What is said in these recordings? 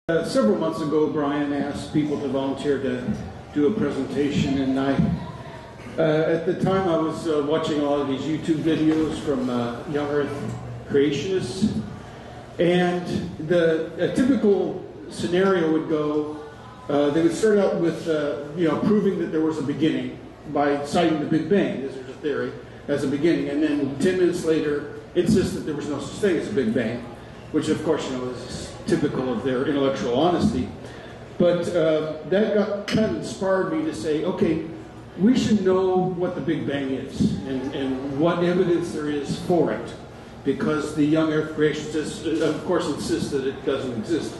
Several months ago, Brian asked people to volunteer to do a presentation, and at the time I was watching a lot of these YouTube videos from young Earth creationists, and a typical scenario would go, they would start out with proving that there was a beginning by citing the Big Bang, as there's a theory, as a beginning, and then 10 minutes later insist that there was no such thing as a Big Bang, which of course is typical of their intellectual honesty. But that kind of inspired me to say, okay, we should know what the Big Bang is and what evidence there is for it, because the young Earth creationists, of course, insist that it doesn't exist.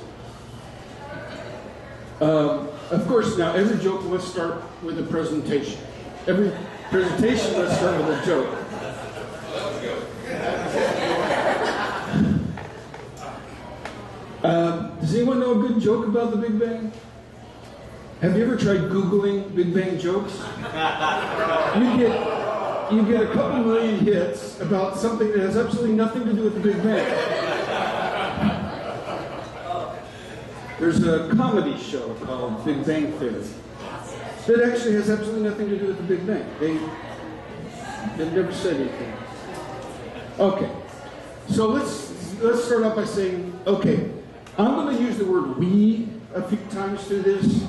Of course, now every joke must start with a presentation. Every presentation must start with a joke. Does anyone know a good joke about the Big Bang? Have you ever tried Googling Big Bang jokes? You get a couple million hits about something that has absolutely nothing to do with the Big Bang. There's a comedy show called Big Bang Theory that actually has absolutely nothing to do with the Big Bang. They've never said anything. Okay, so let's start off by saying, okay, I'm going to use the word "we" a few times through this,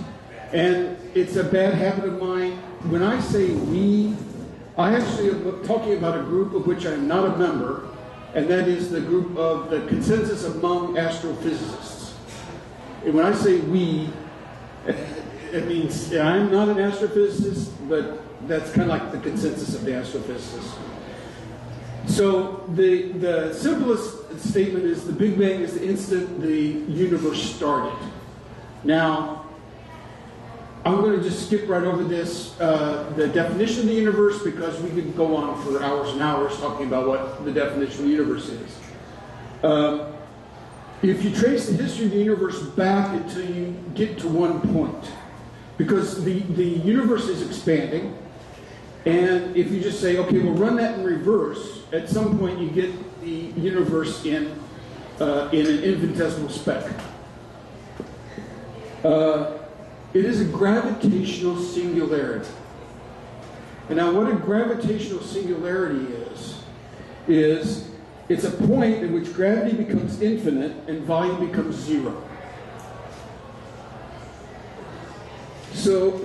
and it's a bad habit of mine. When I say "we," I actually am talking about a group of which I am not a member, and that is the group of the consensus among astrophysicists. And when I say "we," it means I'm not an astrophysicist, but that's kind of like the consensus of the astrophysicists. So the simplest statement is the Big Bang is the instant the universe started. Now, I'm going to just skip right over this, the definition of the universe, because we could go on for hours and hours talking about what the definition of the universe is. If you trace the history of the universe back until you get to one point, because the universe is expanding, and if you just say, okay, we'll run that in reverse, at some point you get the universe in an infinitesimal speck. It is a gravitational singularity. And now what a gravitational singularity is it's a point in which gravity becomes infinite and volume becomes zero. So,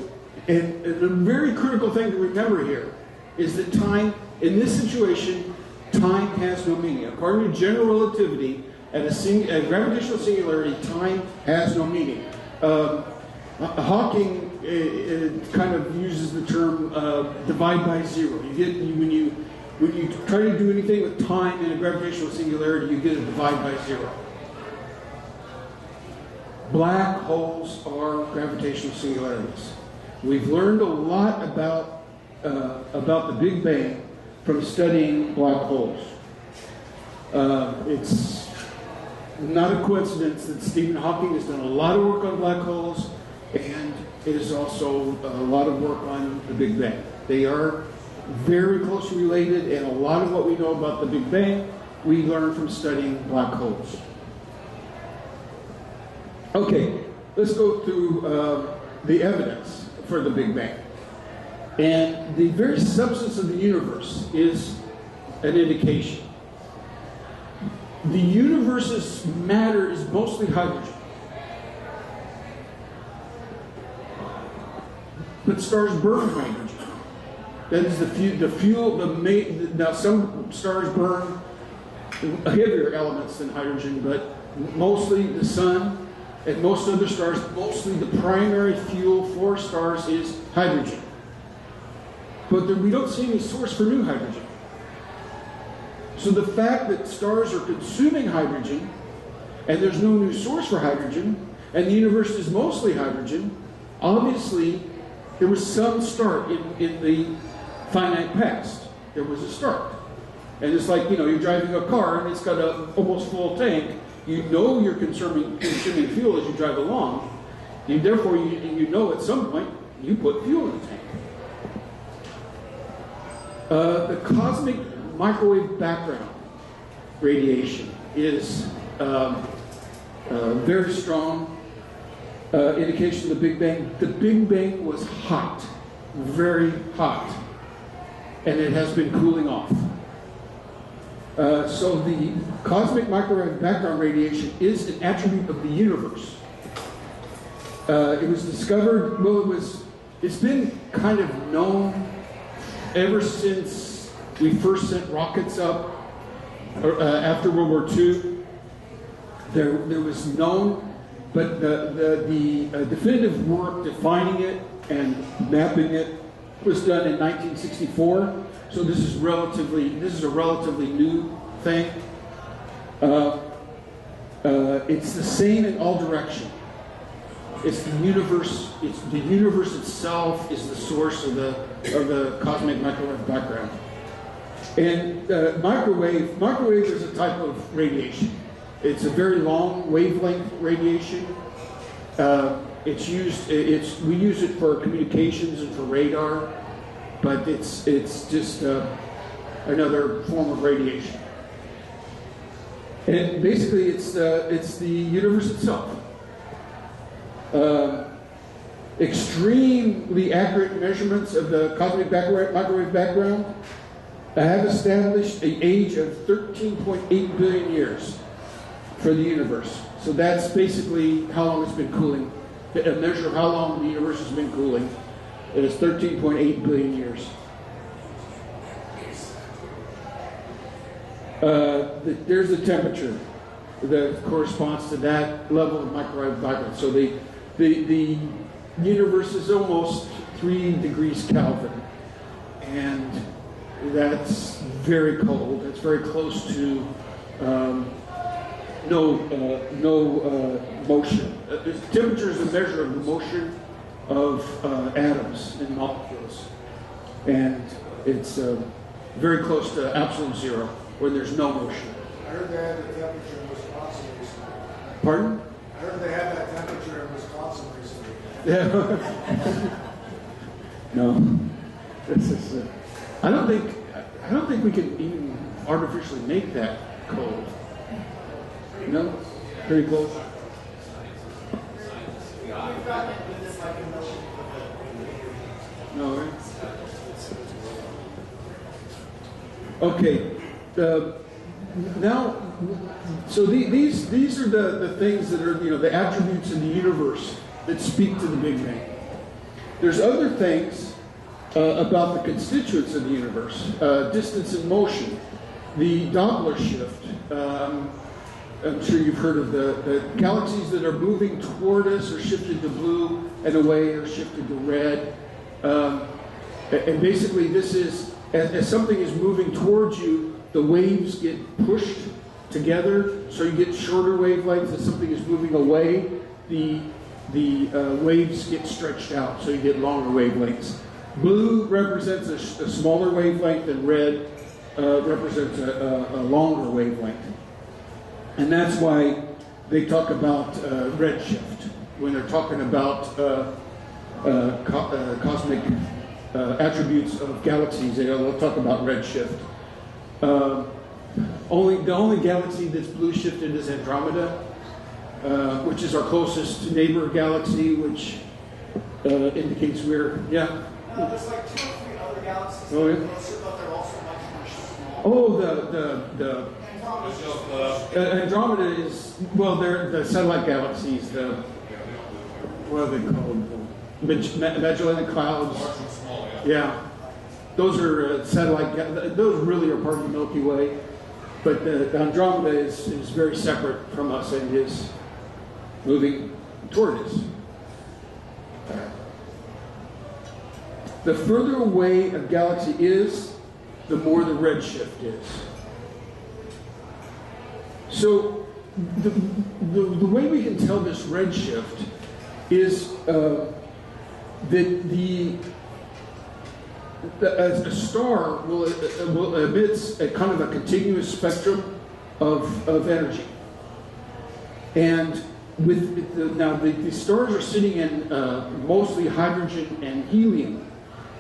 and a very critical thing to remember here is that time, in this situation, time has no meaning. According to general relativity, at a gravitational singularity, time has no meaning. Hawking kind of uses the term divide by zero. When you try to do anything with time in a gravitational singularity, you get a divide by zero. Black holes are gravitational singularities. We've learned a lot about the Big Bang from studying black holes. It's not a coincidence that Stephen Hawking has done a lot of work on black holes, and it is also a lot of work on the Big Bang. They are very closely related, and a lot of what we know about the Big Bang we learn from studying black holes. Okay, let's go through the evidence for the Big Bang. And the very substance of the universe is an indication. The universe's matter is mostly hydrogen. But stars burn hydrogen. That is the fuel. Now some stars burn heavier elements than hydrogen, but mostly the sun and most other stars, mostly the primary fuel for stars is hydrogen. But we don't see any source for new hydrogen. So the fact that stars are consuming hydrogen, and there's no new source for hydrogen, and the universe is mostly hydrogen, obviously there was some start in the finite past. There was a start. And it's like, you're driving a car and it's got an almost full tank. You know you're consuming fuel as you drive along, and therefore you know at some point you put fuel in the tank. The cosmic microwave background radiation is very strong. indication of the Big Bang. The Big Bang was hot, very hot, and it has been cooling off. So the cosmic microwave background radiation is an attribute of the universe. It was discovered, well, it's been kind of known ever since we first sent rockets up after World War II. There was known, but the definitive work defining it and mapping it was done in 1964. So this is a relatively new thing. It's the same in all directions. It's the universe. It's the universe itself is the source of the cosmic microwave background. And microwave is a type of radiation. It's a very long wavelength radiation. We use it for communications and for radar, but it's just another form of radiation. And basically, it's the universe itself. Extremely accurate measurements of the cosmic microwave background have established an age of 13.8 billion years for the universe. So that's basically how long it's been cooling. A measure of how long the universe has been cooling. It is 13.8 billion years. There's the temperature that corresponds to that level of microwave background. So the universe is almost 3 degrees Kelvin, and that's very cold. It's very close to no motion. Temperature is a measure of the motion of atoms and molecules, and it's very close to absolute zero, where there's no motion. I heard they had the temperature in Wisconsin recently. Pardon? I heard they had that temperature in Wisconsin recently. Yeah. No. This is. I don't think we can even artificially make that cold. No? Pretty close. No, right? Okay. Now, so these are the things that are, the attributes in the universe that speak to the Big Bang. There's other things about the constituents of the universe, distance and motion, the Doppler shift. I'm sure you've heard of the galaxies that are moving toward us are shifted to blue, and away are shifted to red. And basically, this is as something is moving towards you, the waves get pushed together, so you get shorter wavelengths. As something is moving away, the waves get stretched out, so you get longer wavelengths. Blue represents a smaller wavelength, and red represents a longer wavelength. And that's why they talk about redshift when they're talking about cosmic attributes of galaxies. They'll talk about redshift. The only galaxy that's blue shifted is Andromeda, which is our closest neighbor galaxy, which indicates we're there's like 2 or 3 other galaxies that are closer, but they're also much smaller. Andromeda is, they're the satellite galaxies. What are they called? Magellanic Clouds. Yeah. Those are satellite. Those really are part of the Milky Way, but the Andromeda is very separate from us and is moving toward us. The further away a galaxy is, the more the redshift is. So the way we can tell this redshift is that a star will emits a kind of a continuous spectrum of energy, and the stars are sitting in mostly hydrogen and helium.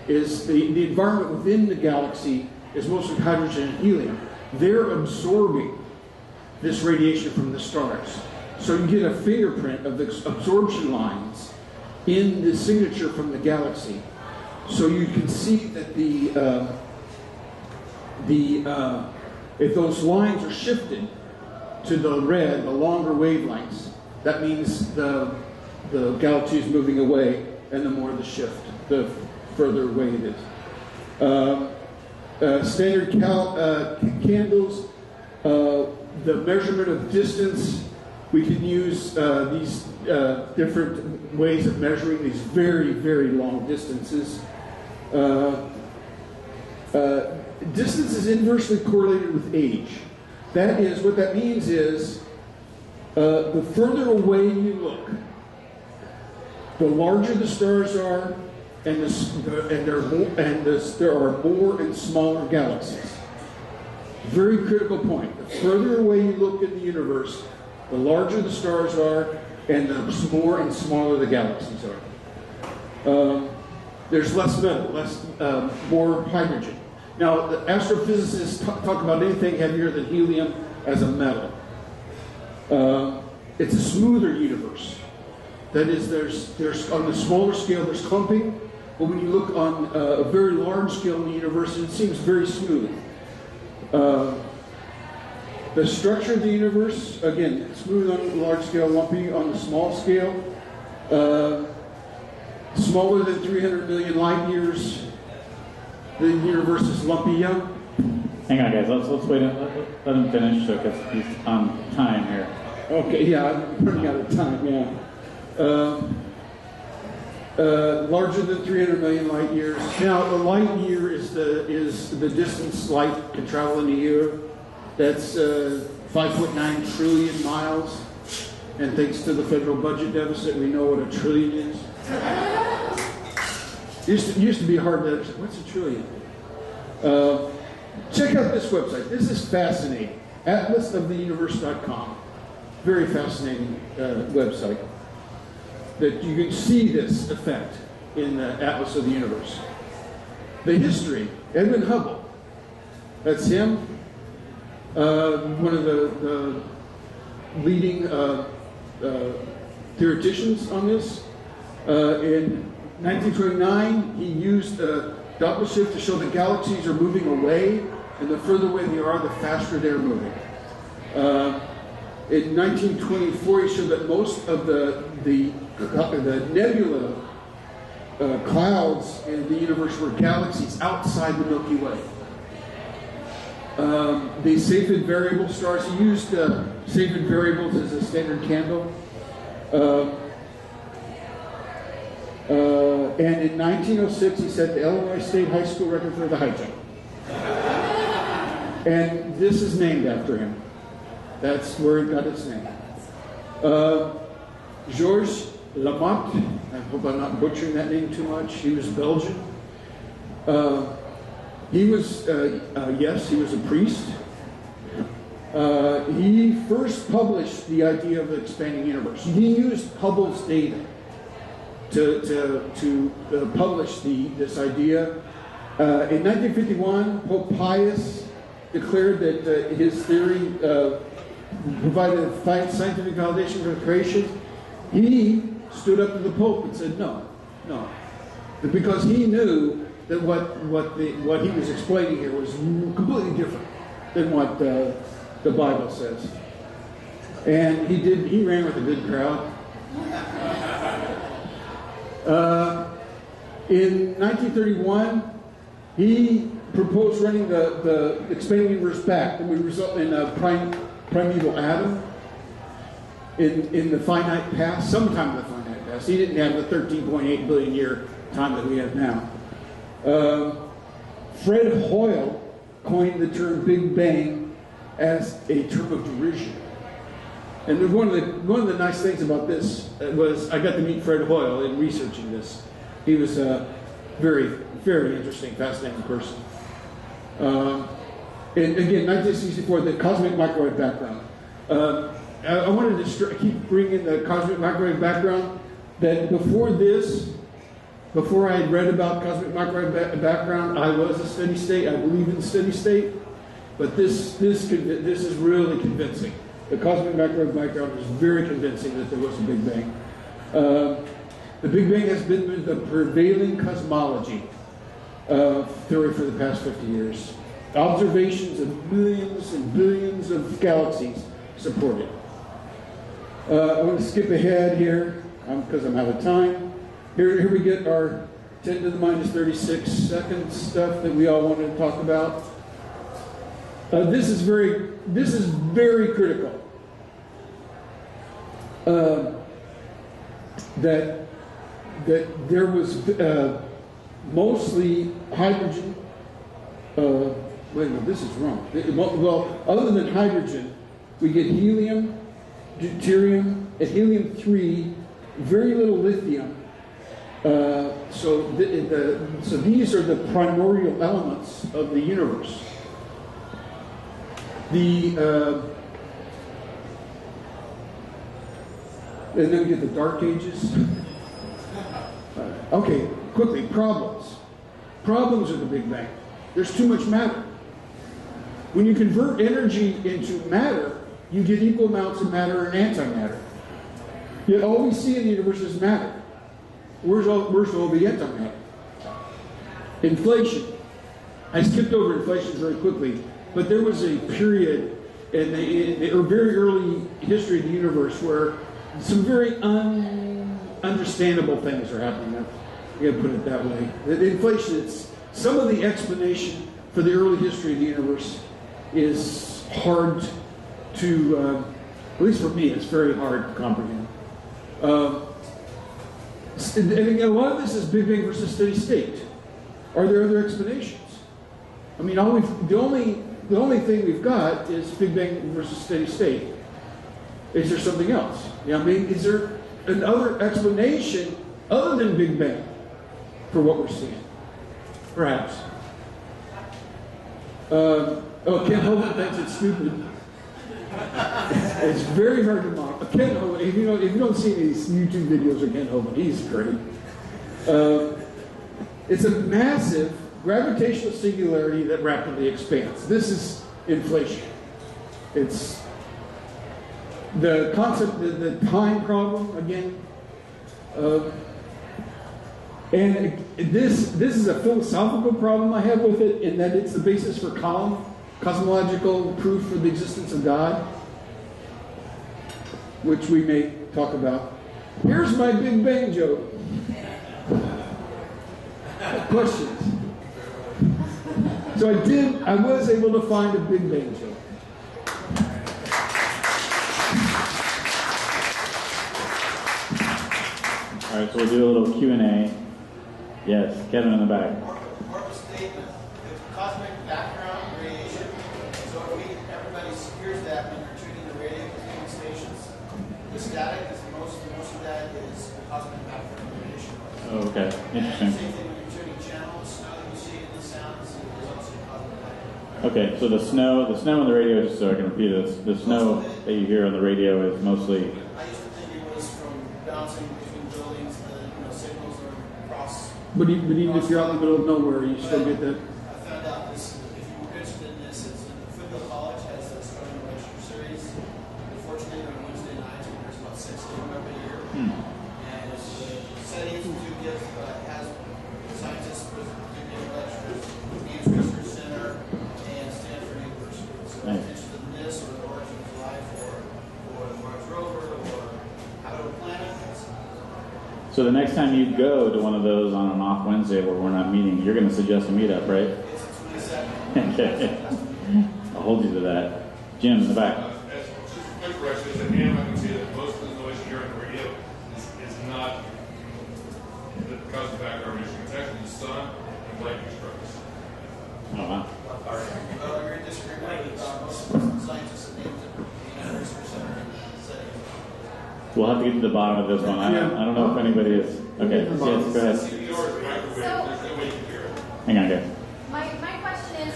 Is the environment within the galaxy is mostly hydrogen and helium. They're absorbing this radiation from the stars. So you get a fingerprint of the absorption lines in the signature from the galaxy. So you can see that if those lines are shifted to the red, the longer wavelengths, that means the galaxy is moving away, and the more the shift, the further away it is. Standard candles, the measurement of distance, we can use these different ways of measuring these very, very long distances. Distance is inversely correlated with age. That is, what that means is, the further away you look, the larger the stars are, and there are more and smaller galaxies. Very critical point. The further away you look in the universe, the larger the stars are, and the more and smaller the galaxies are. There's less metal, more hydrogen. Now, the astrophysicists talk about anything heavier than helium as a metal. It's a smoother universe. That is, there's on the smaller scale, there's clumping, but when you look on a very large scale in the universe, it seems very smooth. The structure of the universe, again, smooth on the large scale, lumpy on the small scale. Smaller than 300 million light years. The universe is lumpy young. Hang on, guys. Let's wait. Let him finish because he's on time here. Okay, yeah, I'm running out of time. Yeah. Larger than 300 million light years. Now, a light year is the distance light can travel in a year. That's 5.9 trillion miles. And thanks to the federal budget deficit, we know what a trillion is. Used to be hard to understand. What's a trillion? Check out this website. This is fascinating. Atlasoftheuniverse.com. Very fascinating website. That you can see this effect in the Atlas of the Universe. The history, Edwin Hubble. That's him. One of the leading theoreticians on this. In 1929, he used the Doppler shift to show that galaxies are moving away, and the further away they are, the faster they're moving. In 1924, he showed that most of the nebula clouds in the universe were galaxies outside the Milky Way. The Cepheid variable stars, he used Cepheid variables as a standard candle. And in 1906, he set the Illinois State High School record for the high jump. And this is named after him. That's where it got its name. Georges Lamotte, I hope I'm not butchering that name too much. He was Belgian. He was a priest. He first published the idea of the expanding universe. He used Hubble's data to publish this idea. In 1951, Pope Pius declared that his theory provided scientific validation for creation. He stood up to the Pope and said, no. Because he knew that what he was explaining here was completely different than what the Bible says. And he ran with a good crowd. In 1931, he proposed running the expanding universe back that would result in a primeval atom in the finite past, sometime in the finite past. He didn't have the 13.8 billion year time that we have now. Fred Hoyle coined the term Big Bang as a term of derision. And one of the nice things about this was I got to meet Fred Hoyle in researching this. He was a very, very interesting, fascinating person. And again, 1964, the cosmic microwave background. I wanted to keep bringing the cosmic microwave background. That before I had read about cosmic microwave background, I was a steady state. I believe in steady state, but this is really convincing. The cosmic background is very convincing that there was a Big Bang. The Big Bang has been the prevailing cosmology theory for the past 50 years. Observations of millions and billions of galaxies support it. I'm going to skip ahead here because I'm out of time. Here we get our 10 to the minus 36 second stuff that we all wanted to talk about. This is very critical. That there was mostly hydrogen. Wait a minute, this is wrong. Well, other than hydrogen, we get helium, deuterium, and helium-3, very little lithium. So these are the primordial elements of the universe. And then we get the Dark Ages. Okay, quickly, problems. Problems of the Big Bang. There's too much matter. When you convert energy into matter, you get equal amounts of matter and antimatter. Yet all we see in the universe is matter. Where's all the antimatter? Inflation. I skipped over inflation very quickly, but there was a period in the very early history of the universe where some very understandable things are happening. I'm going to put it that way. The inflation, it's some of the explanation for the early history of the universe is hard to, at least for me, it's very hard to comprehend. And again, a lot of this is Big Bang versus steady state. Are there other explanations? I mean, the only thing we've got is Big Bang versus steady state. Is there something else? Yeah, I mean, is there another explanation other than Big Bang for what we're seeing? Perhaps. Ken Hovind thinks it's stupid. It's very hard to mock. Ken Hovind, if you don't see any of these YouTube videos of Ken Hovind, he's great. It's a massive gravitational singularity that rapidly expands. This is inflation. It's the concept, the time problem again. And this is a philosophical problem I have with it, in that it's the basis for cosmological proof for the existence of God, which we may talk about. Here's my Big Bang joke. Questions? So I was able to find a Big Bang joke. All right, so we'll do a little Q&A. Yes, Kevin in the back. More of a statement. The cosmic background radiation. So everybody hears that when you're tuning the radio stations. The static is most of that is cosmic background radiation. Oh, okay. Interesting. And same thing when you're tuning channels. Now that you see in the sounds, there's also cosmic background. Okay, so the snow on the radio, just so I can repeat it, the snow that you hear on the radio is mostly. I used to think it was from bouncing between buildings. The signals are across. But even if you're out in the middle of nowhere, you still get that. I found out this, if you were interested in this, it's Foothill College has a starting lecture series. Unfortunately, on Wednesday nights, there's about 6 of them every year. And it's the SETI Institute has scientists giving lectures, Ames Research Center, and Stanford University. So if you're interested in this, or the origin of life, or the Mars rover, or habitable planet. So the next time you go to one of those on an off Wednesday where we're not meeting, you're going to suggest a meetup, right? It's the 22nd. Okay. I'll hold you to that. Jim in the back. As quick correction, as a ham, I can see that most of the noise you hear on the radio is not the cosmic background radiation. It's actually the sun and lightning strikes. Oh, wow. You're in disagreement with most of the scientists that named the Research Center and SETI. We'll have to get to the bottom of this one. I don't know if anybody is. Okay, yes, go ahead. CPR is microwave. There's no way you can hear it. Hang on, guys. My question is,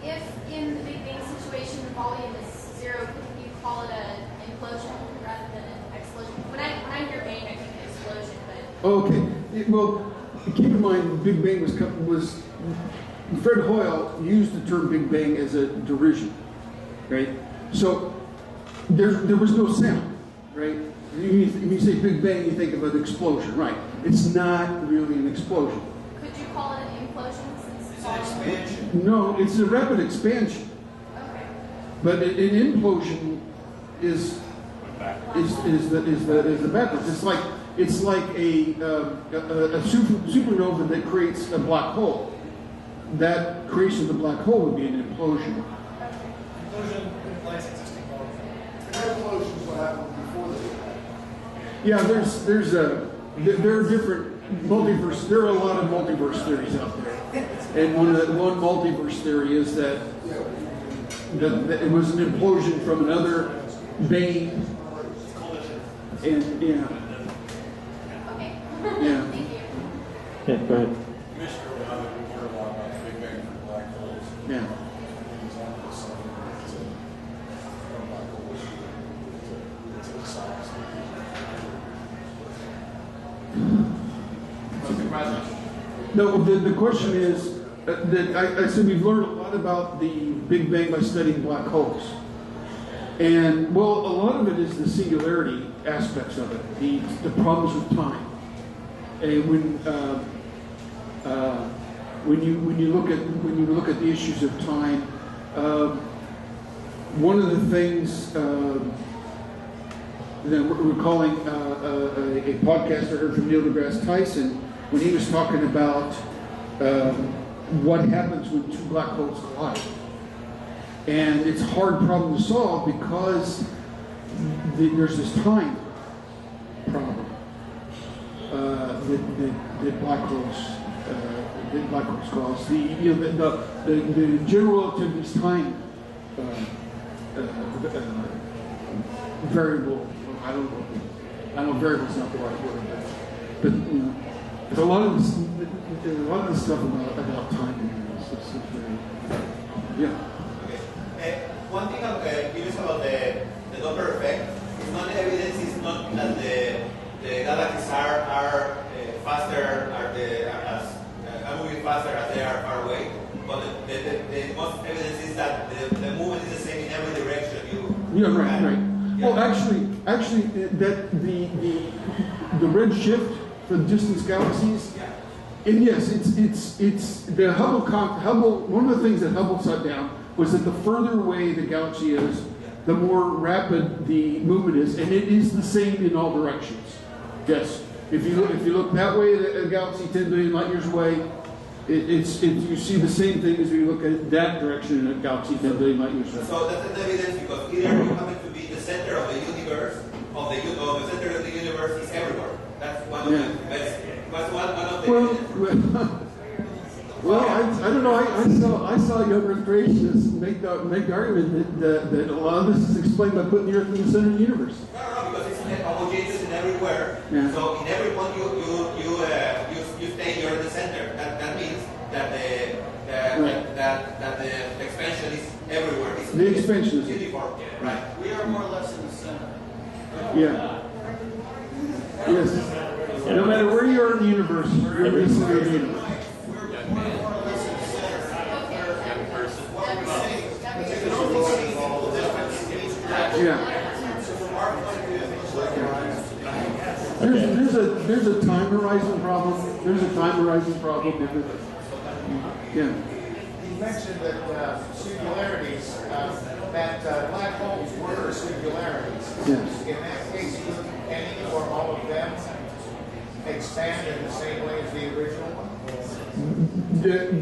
if in the Big Bang situation the volume is zero, could you call it an implosion rather than an explosion? When I hear bang, I think explosion, but Okay. Well, keep in mind, Big Bang was Fred Hoyle used the term Big Bang as a derision, right? So there was no sound, right? When you say Big Bang, you think of an explosion, right? It's not really an explosion. Could you call it an implosion since It's an expansion. No, it's a rapid expansion. Okay. But an implosion is the backwards. It's like a supernova that creates a black hole. That creation of the black hole would be an implosion. Implosion implies existing volume. An implosion is what happened before the Big Bang. Yeah, there are different multiverse. There are a lot of multiverse theories out there, and one multiverse theory is that it was an implosion from another bane. And yeah. Okay. Yeah. Thank you. Yeah, go ahead. You mentioned early on that we heard a lot about the Big Bang from black holes. Yeah. An example of something that's from black holes into the science. Mr. President. No, the question is that I said we've learned a lot about the Big Bang by studying black holes. And, well, a lot of it is the singularity aspects of it, the problems with time. And when you look at the issues of time, one of the things that we're calling a podcast I heard from Neil deGrasse Tyson when he was talking about what happens when two black holes collide. And it's a hard problem to solve because there's this time problem that black holes cause. The general relativity's time variable. I don't know. Variable's not the right word, but there's a lot of this stuff about time. Yeah. One thing I'm curious about the Doppler effect is not evidence is not that the galaxies are faster, are moving faster as they are far away, but the most evidence is that the movement is the same in every direction. Right. Yeah. Well, actually, that the red shift for the distant galaxies. Yeah. And yes, it's the Hubble. One of the things that Hubble set down was that the further away the galaxy is, the more rapid the movement is, and it is the same in all directions. Yes, if you look that way, the galaxy 10 billion light years away, you see the same thing as you look at that direction in a galaxy 10 billion light years away. So that's an evidence because either you happen to be the center of the universe, or the center of the universe is everywhere. That's one of the best. That's one of the. Well, I don't know. I saw young Earth creationists make the argument that a lot of this is explained by putting the Earth in the center of the universe. No, because it's homogeneous in everywhere. Yeah. So in every point you stay, you're in the center. That means that the expansion is everywhere. The expansion is uniform. Right. We are more or less in the center. Yeah. Yes. No matter where you are in the universe, you're in the center of the universe. We're more or less in the center. What we're saying is there's only meaningful difference in each direction. Yeah. So from our point of view, There's a time horizon problem. There's a time horizon problem. Yeah. You mentioned that singularities, that black holes were singularities. Yes. In that case, could any or all of them expand in the same way as the original one?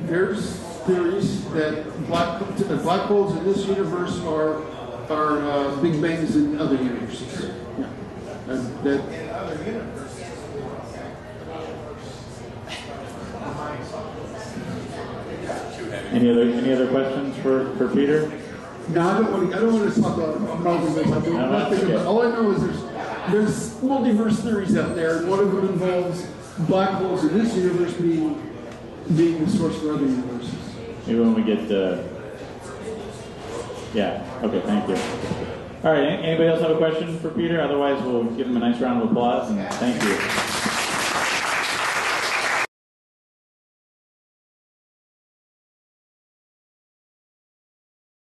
There's theories that black holes in this universe are big bangs in other universes. Yeah. In other universes. Any other questions for Peter? No, I don't want to talk about multiverse. All I know is there's multiverse theories out there, and one of them involves black holes in this universe being the source for other universes. Maybe when we get yeah. Okay. Thank you. All right. Anybody else have a question for Peter? Otherwise, we'll give him a nice round of applause and thank you.